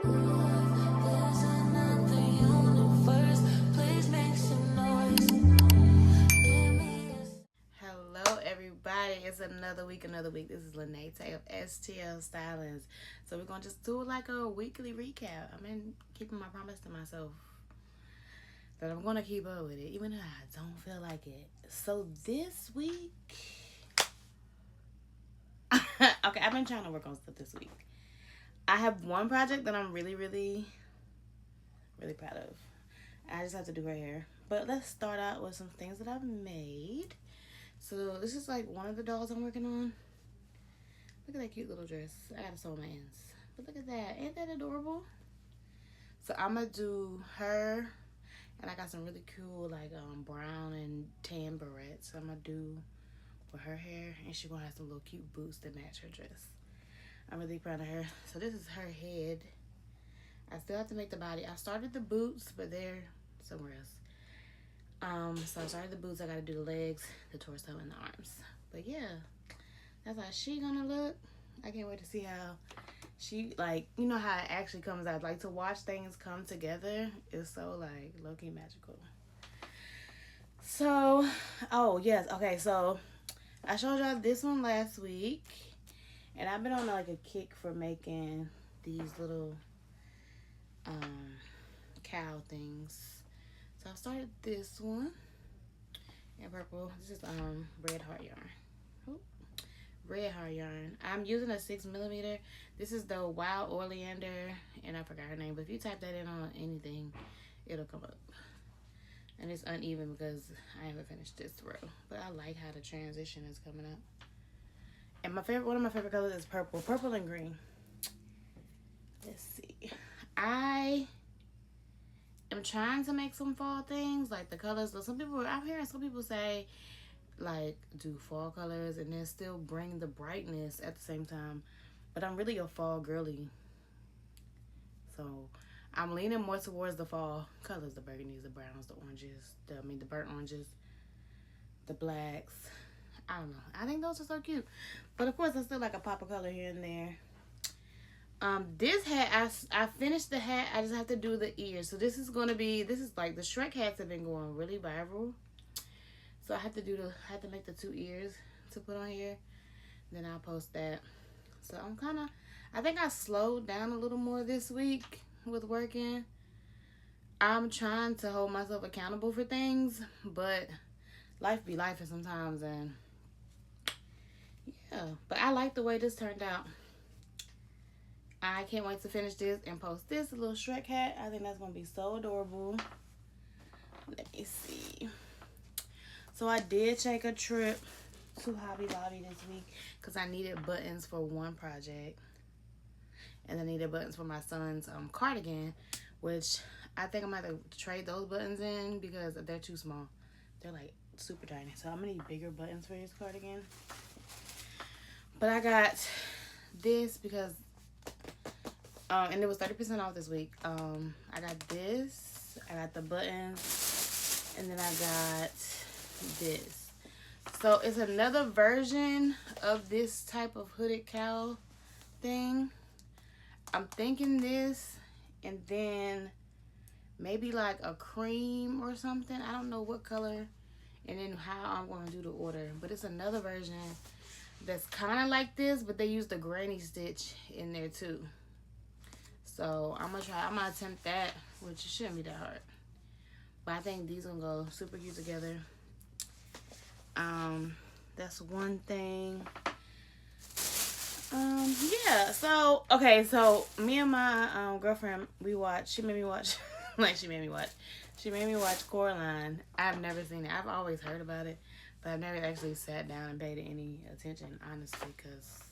There's another universe. Please make some noise. Give me Hello, everybody. It's another week. This is Lene of STL Stylings. So we're gonna just do like a weekly recap. I'm keeping my promise to myself that I'm gonna keep up with it, even though I don't feel like it. So this week, okay, I've been trying to work on stuff this week. I have one project that I'm really proud of. I just have to do her hair. But let's start out with some things that I've made. So this is like one of the dolls I'm working on. Look at that cute little dress. I gotta sew my ends. But look at that. Ain't that adorable? So I'm gonna do her, and I got some really cool like brown and tan barrettes. So I'm gonna do with her hair, and she's gonna have some little cute boots that match her dress. I'm really proud of her. So this is her head. I still have to make the body. I started the boots, but they're somewhere else. So I started the boots. I gotta do the legs, the torso, and the arms. But yeah, that's how she gonna look. I can't wait to see how she, like, you know how it actually comes out. Like, to watch things come together is so, like, low-key magical. So, oh, yes. Okay, so I showed y'all this one last week. And I've been on, like, a kick for making these little cow things. So I started this one in purple. This is red heart yarn. Ooh. Red heart yarn. I'm using a 6mm. This is the Wild Oleander, and I forgot her name, but if you type that in on anything, it'll come up. And it's uneven because I haven't finished this row, but I like how the transition is coming up. And one of my favorite colors is purple and green. Let's see. I am trying to make some fall things, like the colors. I'm hearing some people say, like, do fall colors and then still bring the brightness at the same time. But I'm really a fall girly. So I'm leaning more towards the fall colors, the burgundies, the browns, the oranges, the burnt oranges, the blacks. I don't know. I think those are so cute. But of course, I still like a pop of color here and there. This hat, I finished the hat. I just have to do the ears. So this is like the Shrek hats have been going really viral. So I have to make the 2 ears to put on here. Then I'll post that. So I think I slowed down a little more this week with working. I'm trying to hold myself accountable for things, but life be life sometimes, and yeah. But I like the way this turned out. I can't wait to finish this and post this little Shrek hat. I think that's going to be so adorable. Let me see. So I did take a trip to Hobby Lobby this week because I needed buttons for one project. And I needed buttons for my son's cardigan, which I think I'm going to have to trade those buttons in because they're too small. They're like super tiny. So I'm going to need bigger buttons for his cardigan. But I got this because and it was 30% off this week. I got this. I got the buttons. And then I got this. So it's another version of this type of hooded cow thing. I'm thinking this, and then maybe like a cream or something. I don't know what color, and then how I'm going to do the order. But it's another version that's kind of like this, but they use the granny stitch in there too. So I'm gonna attempt that, which shouldn't be that hard. But I think these gonna go super cute together. That's one thing. Yeah, so me and my girlfriend, she made me watch Coraline. I've never seen it. I've always heard about it, but I've never actually sat down and paid it any attention, honestly, because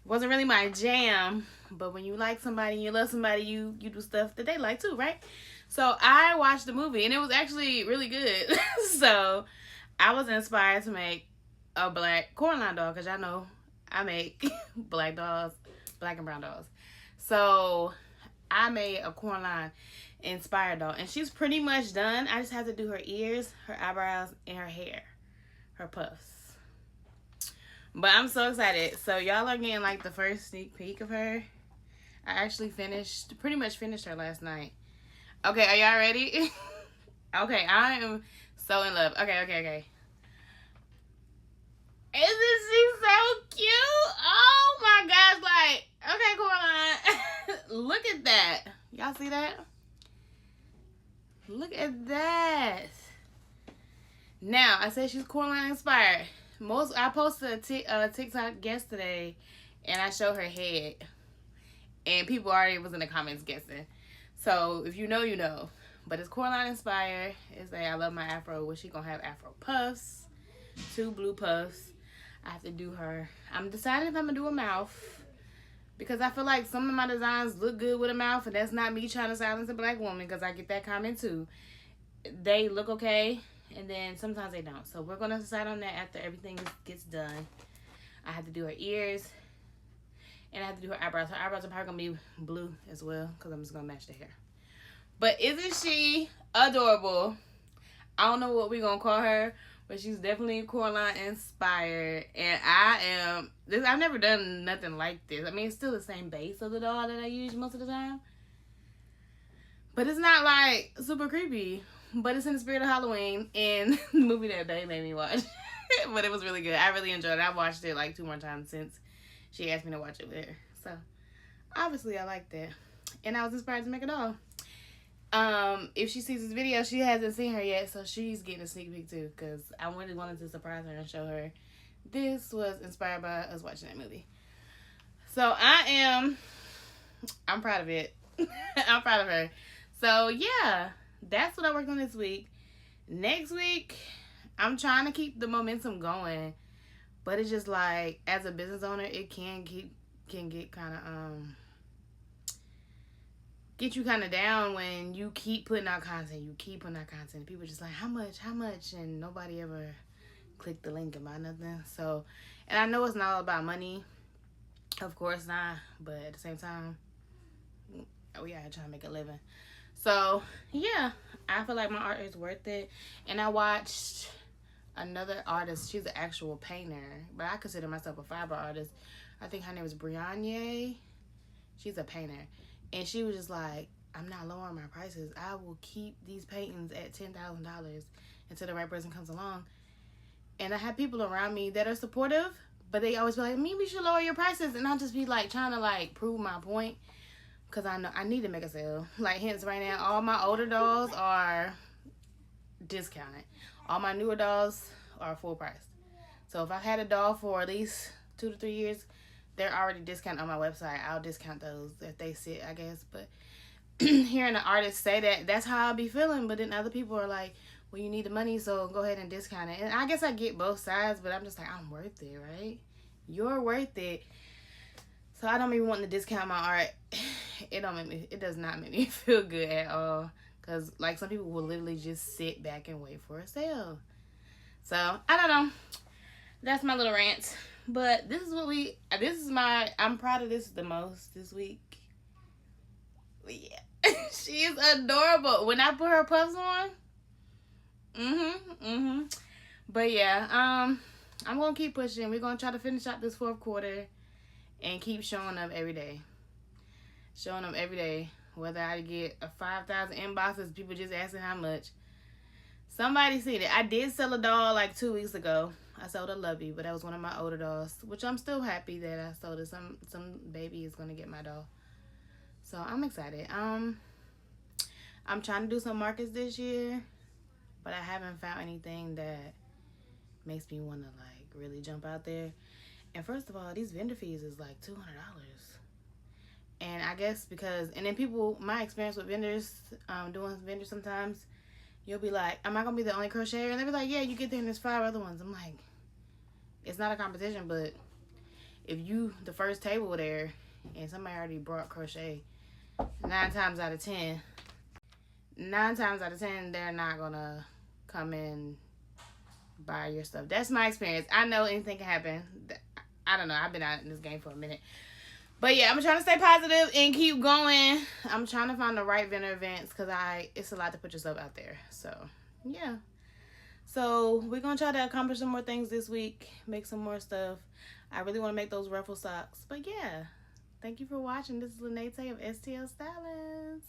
it wasn't really my jam. But when you like somebody and you love somebody, you do stuff that they like too, right? So I watched the movie, and it was actually really good. So I was inspired to make a black Coraline doll, because y'all know I make black dolls, black and brown dolls. So I made a Coraline inspired doll, and she's pretty much done. I just have to do her ears, her eyebrows, and her hair, her puffs. But I'm so excited. So y'all are getting like the first sneak peek of her. I actually pretty much finished her last night. Okay, are y'all ready? Okay, I am so in love. Okay. Isn't she so cute? Oh my gosh, like, okay, Coraline. Look at that. Y'all see that? Look at that. Now, I said she's Coraline inspired. I posted a TikTok yesterday, and I showed her head, and people already was in the comments guessing. So if you know, you know. But it's Coraline inspired. It's like I love my afro. Well, she gonna have afro puffs, 2 blue puffs. I have to do her. I'm deciding if I'm gonna do a mouth, because I feel like some of my designs look good with a mouth, and that's not me trying to silence a black woman, because I get that comment too. They look okay, and then sometimes they don't. So we're gonna decide on that after everything gets done. I have to do her ears, and I have to do her eyebrows. Her eyebrows are probably gonna be blue as well, because I'm just gonna match the hair. But isn't she adorable? I don't know what we're gonna call her, but she's definitely Coraline inspired. And I've never done nothing like this. I mean, it's still the same base of the doll that I use most of the time, but it's not like super creepy. But it's in the spirit of Halloween, and the movie that Bae made me watch. But it was really good. I really enjoyed it. I watched it like 2 more times since she asked me to watch it with her. So obviously I liked that, and I was inspired to make a doll. If she sees this video, she hasn't seen her yet, so she's getting a sneak peek too, because I really wanted to surprise her and show her this was inspired by us watching that movie. So I'm proud of it. I'm proud of her. So yeah, that's what I worked on this week. Next week, I'm trying to keep the momentum going, but it's just like, as a business owner, it can get kind of get you kind of down when you keep putting out content. People just like, how much, and nobody ever click the link and buy nothing. So, and I know it's not all about money, of course not, but at the same time, we are trying to make a living. So yeah, I feel like my art is worth it. And I watched another artist. She's an actual painter, but I consider myself a fiber artist. I think her name is Brianne. She's a painter. And she was just like, I'm not lowering my prices. I will keep these paintings at $10,000 until the right person comes along. And I have people around me that are supportive, but they always be like, maybe you should lower your prices. And I'll just be like, trying to like prove my point, because I know I need to make a sale. Like, hence right now, all my older dolls are discounted. All my newer dolls are full price. So if I've had a doll for at least 2 to 3 years, they're already discounted on my website. I'll discount those if they sit, I guess. But hearing the artist say that, that's how I'll be feeling. But then other people are like, well, you need the money, so go ahead and discount it. And I guess I get both sides, but I'm just like, I'm worth it, right? You're worth it. So I don't even want to discount my art. It does not make me feel good at all. Because like, some people will literally just sit back and wait for a sale. So I don't know. That's my little rant. But I'm proud of this the most this week. Yeah. She is adorable. When I put her puffs on. But yeah, I'm going to keep pushing. We're going to try to finish out this 4th quarter and keep showing up every day. Whether I get a 5,000 inboxes, people just asking how much. Somebody seen it. I did sell a doll like 2 weeks ago. I sold a Lovey, but that was one of my older dolls, which I'm still happy that I sold it. Some baby is going to get my doll. So I'm excited. I'm trying to do some markets this year, but I haven't found anything that makes me want to like really jump out there. And first of all, these vendor fees is like $200. And I guess and then people, my experience with vendors, doing vendors sometimes, you'll be like, am I going to be the only crocheter? And they'll be like, yeah, you get there and there's 5 other ones. I'm like, it's not a competition, but if you the first table there and somebody already brought crochet, 9 times out of 10, they're not going to come and buy your stuff. That's my experience. I know anything can happen. I don't know. I've been out in this game for a minute. But yeah, I'm trying to stay positive and keep going. I'm trying to find the right vendor events, because it's a lot to put yourself out there. So yeah. So we're going to try to accomplish some more things this week. Make some more stuff. I really want to make those ruffle socks. But yeah. Thank you for watching. This is Lynette of STL Stylist.